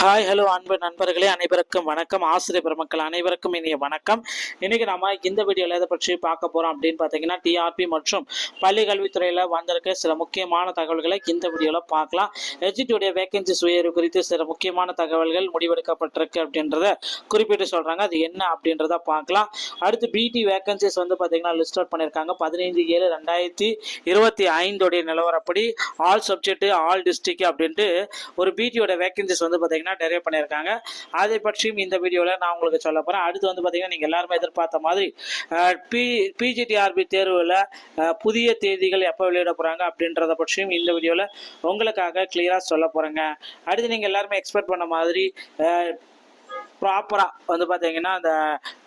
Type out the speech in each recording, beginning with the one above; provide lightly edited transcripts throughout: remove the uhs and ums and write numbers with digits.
Hi hello அன்பு நண்பர்களே, அனைவருக்கும் வணக்கம். ஆசிரியர் பெருமக்கள் அனைவருக்கும் இனிய வணக்கம். இன்னைக்கு நம்ம இந்த வீடியோவில் எதை பற்றி பார்க்க போகிறோம் அப்படின்னு பார்த்தீங்கன்னா, டிஆர்பி மற்றும் பள்ளி கல்வித்துறையில் வந்திருக்க சில முக்கியமான தகவல்களை இந்த வீடியோவில் பார்க்கலாம். எஜிடியுடைய வேகன்சிஸ் உயர்வு குறித்து சில முக்கியமான தகவல்கள் முடிவெடுக்கப்பட்டிருக்கு அப்படின்றத குறிப்பிட்டு சொல்கிறாங்க. அது என்ன அப்படின்றத பார்க்கலாம். அடுத்து பிடி வேகன்சிஸ் வந்து பார்த்தீங்கன்னா லிஸ்ட் அவுட் பண்ணியிருக்காங்க. 15/7/2025 நிலவரப்படி ஆல் சப்ஜெக்ட் ஆல் டிஸ்ட்ரிக்ட் அப்படின்ட்டு ஒரு பிடியோட வேகன்சிஸ் வந்து பார்த்தீங்கன்னா டெரைவ் பண்ணியிருக்காங்க. அதை பற்றியும் இந்த வீடியோவில் நான் உங்களுக்கு சொல்ல போகிறேன். அடுத்து வந்து பார்த்தீங்கன்னா நீங்கள் எல்லாருமே எதிர்பார்த்த மாதிரி பிஜிடிஆர்பி தேர்வில் புதிய தேதிகள் எப்போ வெளியிட போகிறாங்க அப்படின்றத பற்றியும் இந்த வீடியோவில் உங்களுக்காக கிளியராக சொல்ல போகிறேங்க. அடுத்து நீங்கள் எல்லாருமே எக்ஸ்பெக்ட் பண்ண மாதிரி ப்ராப்பராக வந்து பார்த்தீங்கன்னா அந்த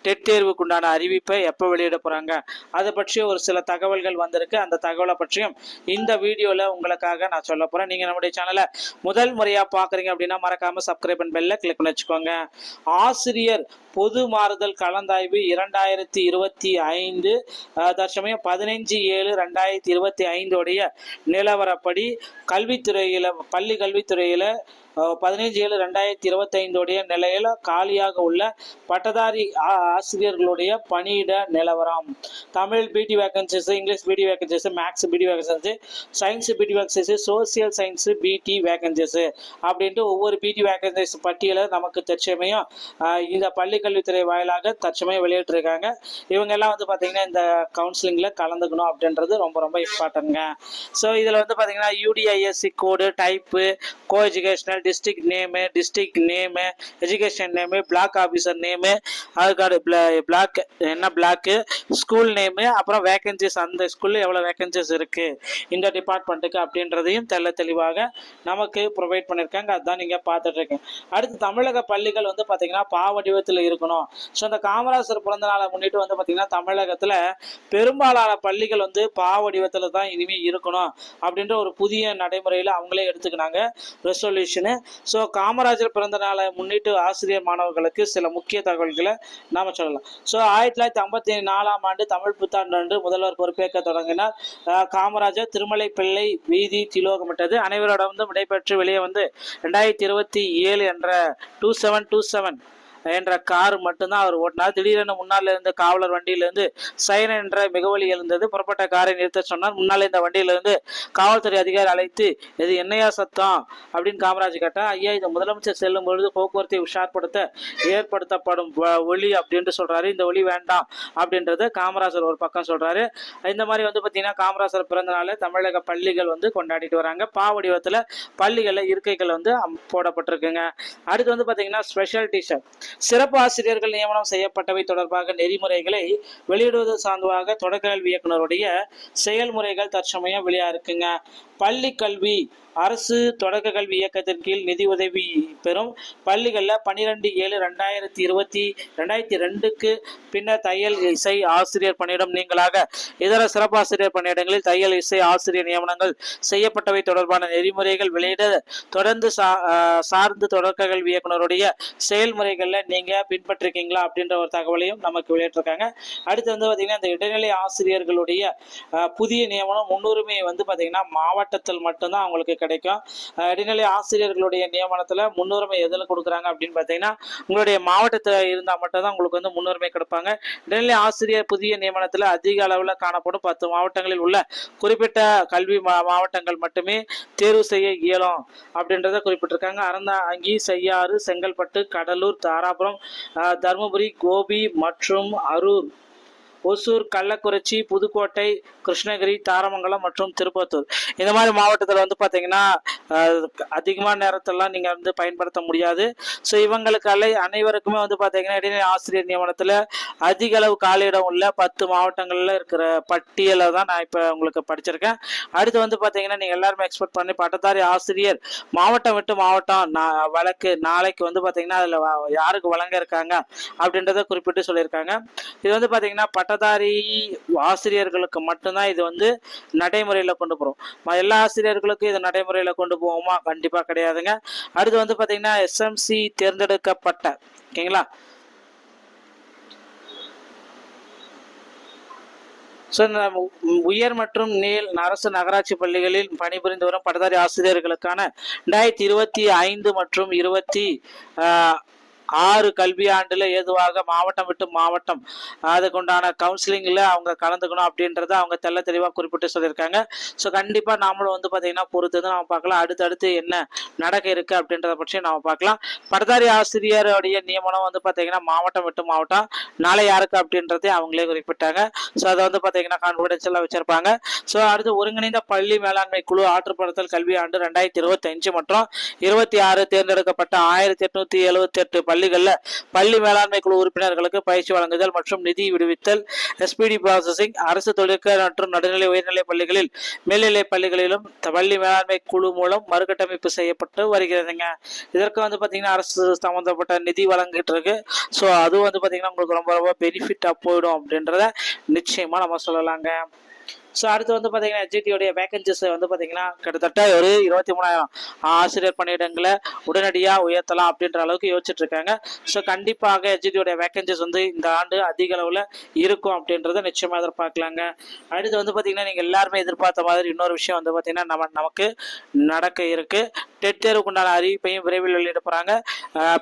டெட் தேர்வுக்கு உண்டான அறிவிப்பை எப்போ வெளியிட போகிறாங்க அதை பற்றி ஒரு சில தகவல்கள் வந்திருக்கு. அந்த தகவலை பற்றியும் இந்த வீடியோவில் உங்களுக்காக நான் சொல்ல போகிறேன். நீங்கள் நம்முடைய சேனலை முதல் முறையாக பார்க்குறீங்க அப்படின்னா மறக்காமல் சப்ஸ்கிரைப் பண்ண பெல்ல கிளிக் பண்ணி வச்சுக்கோங்க. ஆசிரியர் பொது மாறுதல் கலந்தாய்வு 2025 தற்சமயம் 15/7/2025 நிலவரப்படி கல்வித்துறையில் பள்ளி கல்வித்துறையில் 15/7/2025 நிலையில் காலியாக உள்ள பட்டதாரி ஆசிரியர்களுடைய பணியிட நிலவரம். தமிழ் பிடி வேகன்சிஸ், இங்கிலீஷ் பிடி வேகன்சிஸ், மேக்ஸ் பிடி வேகன்சிஸ், சயின்ஸ் பிடி வேகன்சிஸ், சோசியல் சயின்ஸ் பிடி வேகன்சிஸ் அப்படின்ட்டு ஒவ்வொரு பிடி வேகன்சிஸ் பட்டியலை நமக்கு தற்சமயம் இந்த பள்ளி கல்வித்துறை வாயிலாக தற்சமயம் வெளியிட்டிருக்காங்க. இவங்க எல்லாம் வந்து பார்த்தீங்கன்னா இந்த கவுன்சிலிங்கில் கலந்துக்கணும் அப்படின்றது ரொம்ப ரொம்ப இம்பார்ட்டன்ட்ங்க. ஸோ இதில் வந்து பார்த்தீங்கன்னா UDISE code, type, co-educational, district name, education name, block officer name, அதுக்காடு பிளாக் என்ன பிளாக்கு, ஸ்கூல் நேமு, அப்புறம் வேகன்சிஸ் அந்த ஸ்கூலில் எவ்வளோ வேகன்சிஸ் இருக்குது இந்த டிபார்ட்மெண்ட்டுக்கு அப்படின்றதையும் தெளிவாக நமக்கு ப்ரொவைட் பண்ணியிருக்காங்க. அதுதான் நீங்கள் பார்த்துட்டு இருக்கீங்க. அடுத்து தமிழக பள்ளிகள் வந்து பார்த்தீங்கன்னா பாவடிவத்தில் இருக்கணும். ஸோ அந்த காமராஜர் பிறந்த நாளை முன்னிட்டு வந்து பார்த்தீங்கன்னா தமிழகத்தில் பெரும்பாலான பள்ளிகள் வந்து பாவடிவத்தில் தான் இனிமேல் இருக்கணும் அப்படின்ற ஒரு புதிய நடைமுறையில் அவங்களே எடுத்துக்கினாங்க ரெசல்யூஷனு. ஸோ காமராஜர் பிறந்த நாளை முன்னிட்டு ஆசிரியர் மாணவர்களுக்கு சில முக்கிய தகவல்களை நாம் சொல்லலாம். ஸோ 1954 தமிழ் புத்தாண்டு அன்று முதல்வர் பொறுப்பேற்க தொடங்கினார். காமராஜர் திருமலை பிள்ளை வீதி திலோகமிட்டது. அனைவரோட வந்து விடைபெற்று வெளியே வந்து 2027 என்ற 2727 என்ற கார் மட்டும்தான் அவர் ஓட்டினார். திடீரென முன்னால் இருந்த காவலர் வண்டியிலிருந்து சைரன் என்ற மிகவலி எழுந்தது. புறப்பட்ட காரை நிறுத்த சொன்னார். முன்னால் இந்த வண்டியிலிருந்து காவல்துறை அதிகாரி அழைத்து இது என்னையா சத்தம் அப்படின்னு காமராஜ் கேட்டார். ஐயா, இது முதலமைச்சர் செல்லும் பொழுது போக்குவரத்தை உஷார்படுத்த ஏற்படுத்தப்படும் ஒளி அப்படின்ட்டு சொல்றாரு. இந்த ஒளி வேண்டாம் அப்படின்றது காமராஜர் ஒரு பக்கம் சொல்றாரு. இந்த மாதிரி வந்து பார்த்தீங்கன்னா காமராஜர் பிறந்த நாளை தமிழக பள்ளிகள் வந்து கொண்டாடிட்டு வராங்க. பாவடிவத்தில் பள்ளிகளில் இருக்கைகள் வந்து போடப்பட்டிருக்குங்க. அடுத்து வந்து பார்த்தீங்கன்னா ஸ்பெஷல் டீச்சர் சிறப்பு ஆசிரியர்கள் நியமனம் செய்யப்பட்டவை தொடர்பாக நெறிமுறைகளை வெளியிடுவது சார்ந்ததாக தொடக்க கல்வி இயக்குநருடைய செயல்முறைகள் தற்சமயம் வெளியா இருக்குங்க. பள்ளி கல்வி அரசு தொடக்க கல்வி இயக்கத்தின் கீழ் நிதி உதவி பெறும் பள்ளிகளில் 12/7/2022 பின்னர் தையல் இசை ஆசிரியர் பணியிடம் நீங்களாக இதர சிறப்பாசிரியர் பணியிடங்களில் தையல் இசை ஆசிரியர் நியமனங்கள் செய்யப்பட்டவை தொடர்பான நெறிமுறைகள் வெளியிட தொடர்ந்து சார்ந்து தொடக்க கல்வி இயக்குநருடைய செயல்முறைகளில் நீங்கள் பின்பற்றிருக்கீங்களா அப்படின்ற ஒரு தகவலையும் நமக்கு வெளியிட்டிருக்காங்க. அடுத்து வந்து பார்த்தீங்கன்னா இந்த இடைநிலை ஆசிரியர்களுடைய புதிய நியமனம் முன்னுரிமை வந்து பார்த்தீங்கன்னா மாவட்டத்தில் மட்டும்தான் அவங்களுக்கு கிடைக்கும். இடைநிலை ஆசிரியர்களுடைய நியமனத்தில் முன்னுரிமை எதில் கொடுக்குறாங்க அப்படின்னு பார்த்தீங்கன்னா உங்களுடைய மாவட்டத்தில் இருந்தால் மட்டும்தான் உங்களுக்கு வந்து முன்னுரிமை கொடுப்பாங்க. இடைநிலை ஆசிரியர் புதிய நியமனத்தில் அதிக அளவில் காணப்படும் 10 மாவட்டங்களில் உள்ள குறிப்பிட்ட கல்வி மாவட்டங்கள் மட்டுமே தேர்வு செய்ய இயலும் அப்படின்றத குறிப்பிட்டிருக்காங்க. அறந்தாங்கி, செய்யாறு, செங்கல்பட்டு, கடலூர், தாராபுரம், தருமபுரி, கோபி மற்றும் அரூர், ஒசூர், கள்ளக்குறிச்சி, புதுக்கோட்டை, கிருஷ்ணகிரி, தாரமங்கலம் மற்றும் திருப்பத்தூர் இந்த மாதிரி மாவட்டத்தில் வந்து பார்த்தீங்கன்னா அதிகமான நேரத்திலாம் நீங்கள் வந்து பயன்படுத்த முடியாது. ஸோ இவங்களுக்கு அனைவருக்குமே வந்து பார்த்தீங்கன்னா இடைநிலை ஆசிரியர் நியமனத்தில் அதிக அளவு காலியிடம் உள்ள 10 மாவட்டங்களில் இருக்கிற பட்டியலை தான் நான் இப்போ உங்களுக்கு படிச்சிருக்கேன். அடுத்து வந்து பார்த்தீங்கன்னா நீங்கள் எல்லாருமே எக்ஸ்பெக்ட் பண்ணி பட்டதாரி ஆசிரியர் மாவட்டம் விட்டு மாவட்டம் வழக்கு நாளைக்கு வந்து பார்த்தீங்கன்னா அதில் யாருக்கு வழங்க இருக்காங்க அப்படின்றத குறிப்பிட்டு சொல்லியிருக்காங்க. இது வந்து பார்த்தீங்கன்னா பட்டதாரி ஆசிரியர்களுக்கு மட்டும்தான் இது வந்து நடைமுறையில் கொண்டு போகிறோம். எல்லா ஆசிரியர்களுக்கும் இது நடைமுறையில் கொண்டு போவோமா? கண்டிப்பாக கிடையாதுங்க. அடுத்து வந்து பார்த்தீங்கன்னா எஸ்எம்சி தேர்ந்தெடுக்கப்பட்ட ஓகேங்களா ஸோ உயர் மற்றும் நீள் அரசு நகராட்சி பள்ளிகளில் பணிபுரிந்து வரும் பட்டதாரி ஆசிரியர்களுக்கான 2025 மற்றும் 26 கல்வியாண்டுல ஏதுவாக மாவட்டம் விட்டு மாவட்டம் அதுக்குண்டான கவுன்சிலிங்ல அவங்க கலந்துக்கணும் அப்படின்றத அவங்க தெள்ள தெளிவாக குறிப்பிட்டு சொல்லியிருக்காங்க. ஸோ கண்டிப்பாக நாமளும் வந்து பார்த்தீங்கன்னா பொறுத்து வந்து நம்ம பார்க்கலாம் அடுத்தடுத்து என்ன நடக்க இருக்கு அப்படின்றத பற்றி நம்ம பார்க்கலாம். பட்டதாரி ஆசிரியருடைய நியமனம் வந்து பார்த்தீங்கன்னா மாவட்டம் விட்டு மாவட்டம் நாளை யாருக்கு அப்படின்றதே அவங்களே குறிப்பிட்டாங்க. ஸோ அதை வந்து பார்த்தீங்கன்னா கான்ஃபிடென்ஷியலாக வச்சிருப்பாங்க. ஸோ அடுத்து ஒருங்கிணைந்த பள்ளி மேலாண்மை குழு ஆற்றுப்படுத்தல் கல்வி ஆண்டு 2025 மற்றும் 26 தேர்ந்தெடுக்கப்பட்ட 1878 பள்ளிகள்ல பள்ளி மேலாண்மை குழு உறுப்பினர்களுக்கு பயிற்சி வழங்குதல் மற்றும் நிதி விடுவித்தல், SPD ப்ராசஸிங், அரசு தொழிற்க மற்றும் நடுநிலை உயர்நிலை பள்ளிகளில் மேல்நிலை பள்ளிகளிலும் பள்ளி மேலாண்மை குழு மூலம் மறுகட்டமைப்பு செய்யப்பட்டு வருகிறதுங்க. இதற்கு வந்து பார்த்தீங்கன்னா அரசு சம்பந்தப்பட்ட நிதி வழங்கிட்டு இருக்கு. ஸோ அதுவும் வந்து பார்த்தீங்கன்னா உங்களுக்கு ரொம்ப ரொம்ப பெனிஃபிட்டாக போயிடும் அப்படின்றத நிச்சயமா நம்ம சொல்லலாங்க. ஸோ அடுத்து வந்து பார்த்தீங்கன்னா எஸ்ஜிடியோடைய வேகன்சிஸ் வந்து பார்த்தீங்கன்னா கிட்டத்தட்ட ஒரு 23,000 ஆசிரியர் பணியிடங்களை உடனடியாக உயர்த்தலாம் அப்படின்ற அளவுக்கு யோசிச்சுட்டு இருக்காங்க. ஸோ கண்டிப்பாக எஸ்ஜிடியோடைய வேகன்சிஸ் வந்து இந்த ஆண்டு அதிக அளவில் இருக்கும் அப்படின்றத நிச்சயமாக எதிர்பார்க்கலாங்க. அடுத்து வந்து பார்த்தீங்கன்னா நீங்கள் எல்லாருமே எதிர்பார்த்த மாதிரி இன்னொரு விஷயம் வந்து பார்த்தீங்கன்னா நமக்கு நடக்க இருக்கு. டெட் தேர்வுக்கு உண்டான அறிவிப்பையும் விரைவில் வெளியிட போகிறாங்க.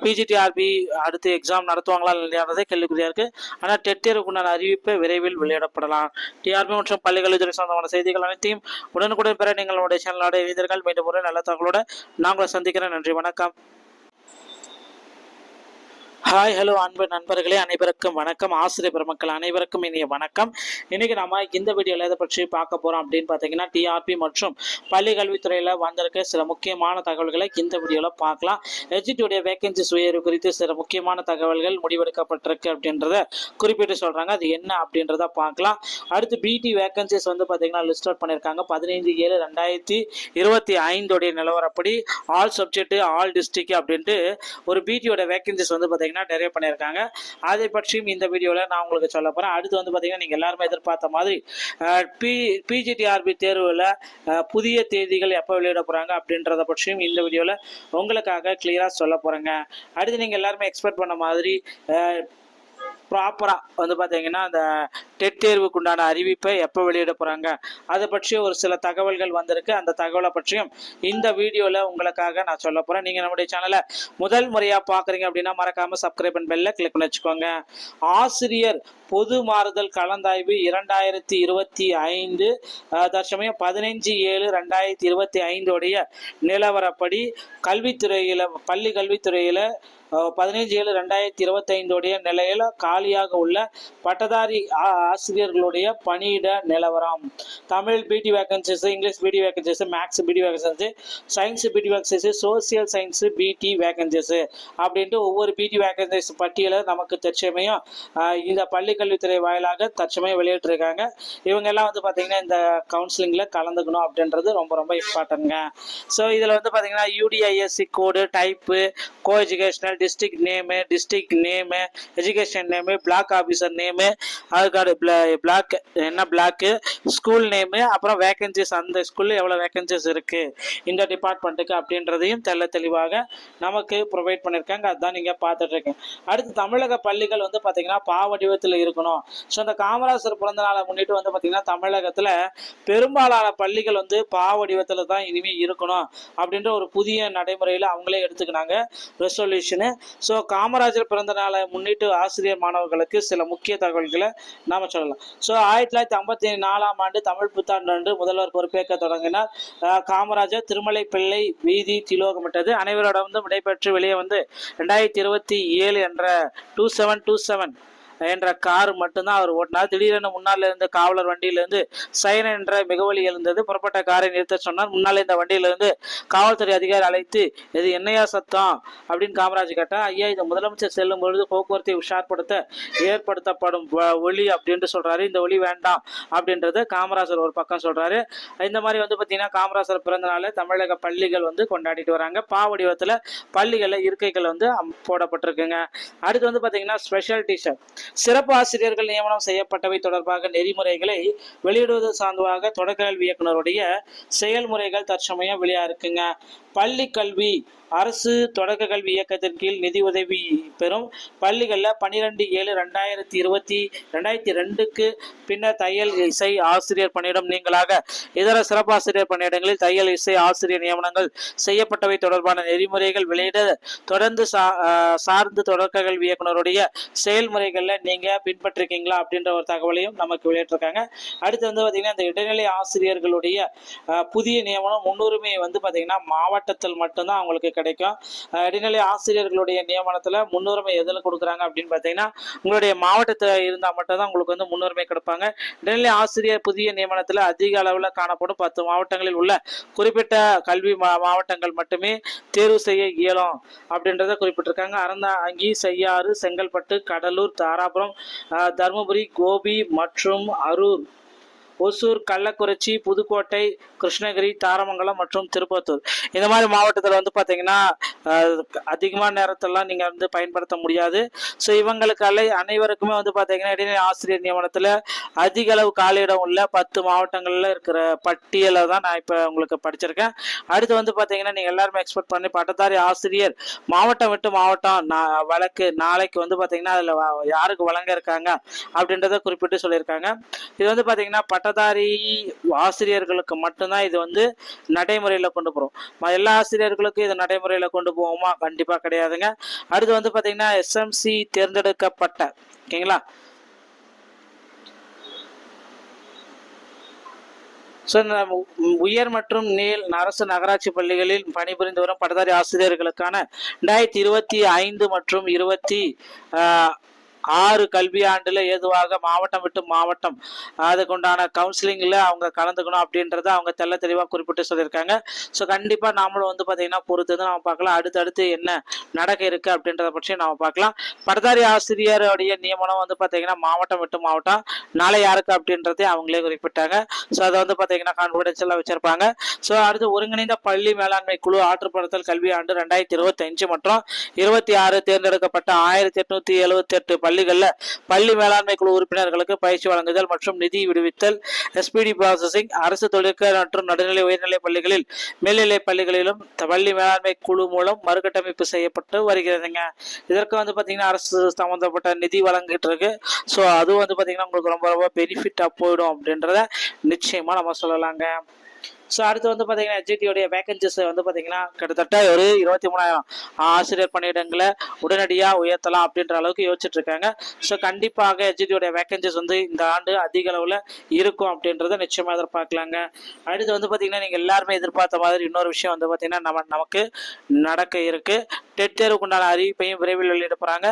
பிஜிடிஆர்பி அடுத்து எக்ஸாம் நடத்துவாங்களா இல்லையானதே கேள்விக்குறியா இருக்கு. ஆனால் டெட் தேர்வுக்கு உண்டான அறிவிப்பை விரைவில் வெளியிடப்படலாம். டிஆர்பி மற்றும் பள்ளிக்கல்வி சொந்தமான செய்திகள் அனைத்தையும் உடனுக்குடன் பெற நீங்களுடைய சேனலோட இணைந்தீர்கள். மீண்டும் ஒரு நல்ல தகவலோட நாங்களை சந்திக்கிறேன். நன்றி, வணக்கம். ஹாய், ஹலோ அன்பு நண்பர்களே, அனைவருக்கும் வணக்கம். ஆசிரியர் பெருமக்கள் அனைவருக்கும் இனிய வணக்கம். இன்னைக்கு நம்ம இந்த வீடியோவில் எதை பற்றி பார்க்க போறோம் அப்படின்னு பார்த்தீங்கன்னா டிஆர்பி மற்றும் பள்ளி கல்வித்துறையில் வந்திருக்க சில முக்கியமான தகவல்களை இந்த வீடியோவில் பார்க்கலாம். எஸ்ஜிடியுடைய வேகன்சிஸ் உயர்வு குறித்து சில முக்கியமான தகவல்கள் முடிவெடுக்கப்பட்டிருக்கு அப்படின்றத குறிப்பிட்டு சொல்றாங்க. அது என்ன அப்படின்றத பார்க்கலாம். அடுத்து பிடி வேகன்சிஸ் வந்து பார்த்தீங்கன்னா லிஸ்ட் அவுட் பண்ணியிருக்காங்க. 15/7/2025 நிலவரப்படி ஆல் சப்ஜெக்ட் ஆல் டிஸ்ட்ரிக்ட் அப்படின்ட்டு ஒரு பிடியோட வேகன்சிஸ் வந்து பார்த்தீங்கன்னா நிறைய பண்ணியிருக்காங்க. அதை பற்றியும் இந்த வீடியோவில் நான் உங்களுக்கு சொல்ல போகிறேன். அடுத்து வந்து பார்த்தீங்கன்னா நீங்கள் எல்லாருமே எதிர்பார்த்த மாதிரி பிஜிடிஆர்பி தேர்வில் புதிய தேதிகள் எப்போ வெளியிட போகிறாங்க அப்படின்றத பற்றியும் இந்த வீடியோவில் உங்களுக்காக கிளியராக சொல்ல போகிறேங்க. அடுத்து நீங்கள் எல்லாருமே எக்ஸ்பெக்ட் பண்ண மாதிரி ப்ராப்பராக வந்து பார்த்தீங்கன்னா அந்த டெட் தேர்வுக்கு உண்டான அறிவிப்பை எப்போ வெளியிட போகிறாங்க அதை பற்றி ஒரு சில தகவல்கள் வந்திருக்கு. அந்த தகவலை பற்றியும் இந்த வீடியோவில் உங்களுக்காக நான் சொல்ல போகிறேன். நீங்கள் நம்முடைய சேனலை முதல் முறையாக பார்க்குறீங்க அப்படின்னா மறக்காமல் சப்ஸ்கிரைப் பண்ண பெல்ல கிளிக் பண்ணி வச்சுக்கோங்க. ஆசிரியர் பொது மாறுதல் கலந்தாய்வு 2025 தற்சமயம் 15/7/2025 நிலவரப்படி கல்வித்துறையில் பள்ளி கல்வித்துறையில் 15/7/2025 நிலையில காலியாக உள்ள பட்டதாரி ஆசிரியர்களுடைய பணியிட நிலவரம். தமிழ் பிடி வேகன்சிஸ், இங்கிலீஷ் பிடி வேகன்சிஸ், மேக்ஸ் பிடி வேகன்சிஸ், சயின்ஸ் பிடி வேகன்சிஸ், சோசியல் சயின்ஸ் பிடி வேகன்சிஸ் அப்படின்ட்டு ஒவ்வொரு பிடி வேகன்சிஸ் பட்டியலை நமக்கு தற்சமயம் இந்த பள்ளிக்கல்வித்துறை வாயிலாக தற்சமயம் வெளியிட்டிருக்காங்க. இவங்க எல்லாம் வந்து பார்த்தீங்கன்னா இந்த கவுன்சிலிங்கில் கலந்துக்கணும் அப்படின்றது ரொம்ப ரொம்ப இம்பார்ட்டன்ட்ங்க. ஸோ இதில் வந்து பார்த்தீங்கன்னா UDISE code, type, co-educational, district name, education name, block officer name, அதுக்காடு பிளாக்கு, ஸ்கூல் நேமு, அப்புறம் வேகன்சிஸ் அந்த ஸ்கூலில் எவ்வளோ வேகன்சிஸ் இருக்குது இந்த டிபார்ட்மெண்ட்டுக்கு அப்படின்றதையும் தெளிவாக நமக்கு ப்ரொவைட் பண்ணியிருக்காங்க. அதுதான் நீங்கள் பார்த்துட்டு இருக்கீங்க. அடுத்து தமிழக பள்ளிகள் வந்து பார்த்தீங்கன்னா பாவடிவத்தில் இருக்கணும். ஸோ அந்த காமராசர் பிறந்த நாளை முன்னிட்டு வந்து பார்த்தீங்கன்னா தமிழகத்தில் பெரும்பாலான பள்ளிகள் வந்து பாவடிவத்தில் தான் இனிமேல் இருக்கணும் அப்படின்ற ஒரு புதிய நடைமுறையில் அவங்களே எடுத்துக்கினாங்க ரெசல்யூஷனு. ஸோ காமராஜர் பிறந்த நாளை முன்னிட்டு ஆசிரியர் மாணவர்களுக்கு சில முக்கிய தகவல்களை நாம சொல்லலாம். ஸோ 1954 தமிழ் புத்தாண்டு அன்று முதல்வர் பொறுப்பேற்க தொடங்கினார். காமராஜர் திருமலை பிள்ளை வீதி திலோகமிட்டது. அனைவரோட வந்து விடைபெற்று வெளியே வந்து 2027 என்ற 2727 என்ற கார் மட்டும்தான் அவர் ஓட்டினார். திடீரென முன்னால் இருந்த காவலர் வண்டியிலிருந்து சைரன் என்ற மிகவலி எழுந்தது. புறப்பட்ட காரை நிறுத்த சொன்னார். முன்னால் இந்த வண்டியிலிருந்து காவல்துறை அதிகாரி அழைத்து இது என்னையா சத்தம் அப்படின்னு காமராஜ் கேட்டார். ஐயா, இது முதலமைச்சர் செல்லும் பொழுது போக்குவரத்தை உஷார்படுத்த ஏற்படுத்தப்படும் ஒலி அப்படின்ட்டு சொல்றாரு. இந்த ஒலி வேண்டாம் அப்படின்றது காமராஜர் ஒரு பக்கம் சொல்றாரு. இந்த மாதிரி வந்து பார்த்தீங்கன்னா காமராஜர் பிறந்த நாளை தமிழக பள்ளிகள் வந்து கொண்டாடிட்டு வராங்க. பாவடிவத்தில் பள்ளிகளில் இருக்கைகள் வந்து போடப்பட்டிருக்குங்க. அடுத்து வந்து பார்த்தீங்கன்னா ஸ்பெஷல் டீச்சர் சிறப்பு ஆசிரியர்கள் நியமனம் செய்யப்பட்டவை தொடர்பாக நெறிமுறைகளை வெளியிடுவது சார்ந்ததாக தொடக்க கல்வி இயக்குநருடைய செயல்முறைகள் தற்சமயம் வெளியா இருக்குங்க. பள்ளி கல்வி அரசு தொடக்க கல்வி இயக்கத்தின் கீழ் நிதி உதவி பெறும் பள்ளிகளில் 12/7/2022 பின்னர் தையல் இசை ஆசிரியர் பணியிடம் நீங்களாக இதர சிறப்பாசிரியர் பணியிடங்களில் தையல் இசை ஆசிரியர் நியமனங்கள் செய்யப்பட்டவை தொடர்பான நெறிமுறைகள் வெளியிட தொடர்ந்து சார்ந்து தொடக்க கல்வி இயக்குனருடைய செயல்முறைகளில் நீங்கள் பின்பற்றிருக்கீங்களா அப்படின்ற ஒரு தகவலையும் நமக்கு வெளியிட்டிருக்காங்க. அடுத்து வந்து பார்த்தீங்கன்னா இந்த இடைநிலை ஆசிரியர்களுடைய புதிய நியமனம் முன்னுரிமை வந்து பார்த்தீங்கன்னா மாவட்டத்தில் மட்டும்தான் அவங்களுக்கு கிடைக்கும். இடைநிலை ஆசிரியர்களுடைய நியமனத்தில் முன்னுரிமை எதில் கொடுக்குறாங்க அப்படின்னு பார்த்தீங்கன்னா உங்களுடைய மாவட்டத்தில் இருந்தால் மட்டும்தான் உங்களுக்கு வந்து முன்னுரிமை கொடுப்பாங்க. இடைநிலை ஆசிரியர் புதிய நியமனத்தில் அதிக அளவில் காணப்படும் 10 மாவட்டங்களில் உள்ள குறிப்பிட்ட கல்வி மாவட்டங்கள் மட்டுமே தேர்வு செய்ய இயலும் அப்படின்றத குறிப்பிட்டிருக்காங்க. அறந்தாங்கி, செய்யாறு, செங்கல்பட்டு, கடலூர், தாராபுரம், தருமபுரி, கோபி மற்றும் அரூர், ஒசூர், கள்ளக்குறிச்சி, புதுக்கோட்டை, கிருஷ்ணகிரி, தாரமங்கலம் மற்றும் திருப்பத்தூர் இந்த மாதிரி மாவட்டத்தில் வந்து பார்த்தீங்கன்னா அதிகமான நேரத்திலாம் நீங்கள் வந்து பயன்படுத்த முடியாது. ஸோ இவங்களுக்கு அனைவருக்குமே வந்து பார்த்தீங்கன்னா இடைநிலை ஆசிரியர் நியமனத்தில் அதிக அளவு காலியிடம் உள்ள 10 மாவட்டங்களில் இருக்கிற பட்டியலை தான் நான் இப்போ உங்களுக்கு படிச்சிருக்கேன். அடுத்து வந்து பார்த்தீங்கன்னா நீங்கள் எல்லாருமே எக்ஸ்பெக்ட் பண்ணி பட்டதாரி ஆசிரியர் மாவட்டம் விட்டு மாவட்டம் வழக்கு நாளைக்கு வந்து பார்த்தீங்கன்னா அதில் யாருக்கு வழங்க இருக்காங்க அப்படின்றத குறிப்பிட்டு சொல்லியிருக்காங்க. இது வந்து பார்த்தீங்கன்னா பட்டதாரி ஆசிரியர்களுக்கு மட்டும்தான் இது வந்து நடைமுறையில் கொண்டு போகிறோம். எல்லா ஆசிரியர்களுக்கும் இது நடைமுறையில் கொண்டு போவோமா? கண்டிப்பாக கிடையாதுங்க. அடுத்து வந்து பார்த்தீங்கன்னா எஸ்எம்சி தேர்ந்தெடுக்கப்பட்ட ஓகேங்களா. ஸோ உயர் மற்றும் நீள் அரசு நகராட்சி பள்ளிகளில் பணிபுரிந்து வரும் பட்டதாரி ஆசிரியர்களுக்கான 2025 மற்றும் 26 கல்வியாண்டுல ஏதுவாக மாவட்டம் விட்டு மாவட்டம் அதுக்குண்டான கவுன்சிலிங்கில் அவங்க கலந்துக்கணும் அப்படின்றத அவங்க தெல்ல தெளிவாக குறிப்பிட்டு சொல்லியிருக்காங்க. ஸோ கண்டிப்பாக நாமளும் வந்து பார்த்தீங்கன்னா பொறுத்து நம்ம பார்க்கலாம் அடுத்தடுத்து என்ன நடக்க இருக்கு அப்படின்றத பற்றி நம்ம பார்க்கலாம். பட்டதாரி ஆசிரியருடைய நியமனம் வந்து பார்த்தீங்கன்னா மாவட்டம் விட்டு மாவட்டம் நாளை யாருக்கு அப்படின்றதே அவங்களே குறிப்பிட்டாங்க. ஸோ அதை வந்து பார்த்தீங்கன்னா கான்ஃபிடென்ஷியலாக வச்சிருப்பாங்க. ஸோ அடுத்து ஒருங்கிணைந்த பள்ளி மேலாண்மை குழு ஆற்றுப்படுத்தல் கல்வி ஆண்டு 2025 மற்றும் 26 தேர்ந்தெடுக்கப்பட்ட 1878 பள்ளிகளில் பள்ளி மேலாண்மை குழு உறுப்பினர்களுக்கு பயிற்சி வழங்குதல் மற்றும் நிதி விடுவித்தல், SPD ப்ராசஸிங், அரசு தொழிற்க மற்றும் நடுநிலை உயர்நிலை பள்ளிகளில் மேல்நிலை பள்ளிகளிலும் பள்ளி மேலாண்மை குழு மூலம் மறுகட்டமைப்பு செய்யப்பட்டு வருகிறதுங்க. இதற்கு வந்து பார்த்தீங்கன்னா அரசு சம்மந்தப்பட்ட நிதி வழங்கிட்டு இருக்கு. ஸோ அதுவும் வந்து பார்த்தீங்கன்னா உங்களுக்கு ரொம்ப ரொம்ப பெனிஃபிட்டாக போயிடும் அப்படின்றத நிச்சயமாக நம்ம சொல்லலாங்க. ஸோ அடுத்து வந்து பார்த்தீங்கன்னா எச்ஜிடியோடைய வேகன்சிஸ் வந்து பார்த்தீங்கன்னா கிட்டத்தட்ட ஒரு 23,000 ஆசிரியர் பணியிடங்களை உடனடியாக உயர்த்தலாம் அப்படின்ற அளவுக்கு யோசிச்சுட்டு இருக்காங்க. ஸோ கண்டிப்பாக எச்ஜிடியோடைய வேகன்சிஸ் வந்து இந்த ஆண்டு அதிக அளவில் இருக்கும் அப்படின்றத நிச்சயமாக எதிர்பார்க்கலாங்க. அடுத்து வந்து பார்த்தீங்கன்னா நீங்கள் எல்லாருமே எதிர்பார்த்த மாதிரி இன்னொரு விஷயம் வந்து பார்த்தீங்கன்னா நமக்கு நடக்க இருக்கு. டெட் தேர்வுக்கு உண்டான அறிவிப்பையும் விரைவில் வெளியிட போகிறாங்க.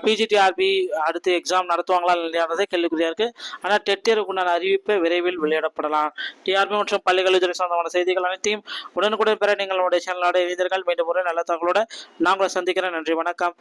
பிஜிடிஆர்பி அடுத்து எக்ஸாம் நடத்துவாங்களா இல்லையானதே கேள்விக்குறியாக இருக்குது. ஆனால் டெட் தேர்வுக்கு உண்டான அறிவிப்பை விரைவில் வெளியிடப்படலாம். டிஆர்பி மற்றும் பள்ளிகள் சொந்தமான செய்திகள் அனைத்தையும் உடனுக்குடன் பெற நீங்கள் நம்முடைய சேனலோட இணைந்தீர்கள். மீண்டும் ஒரு நல்ல தகவலோட நான் உங்களை சந்திக்கிறேன். நன்றி, வணக்கம்.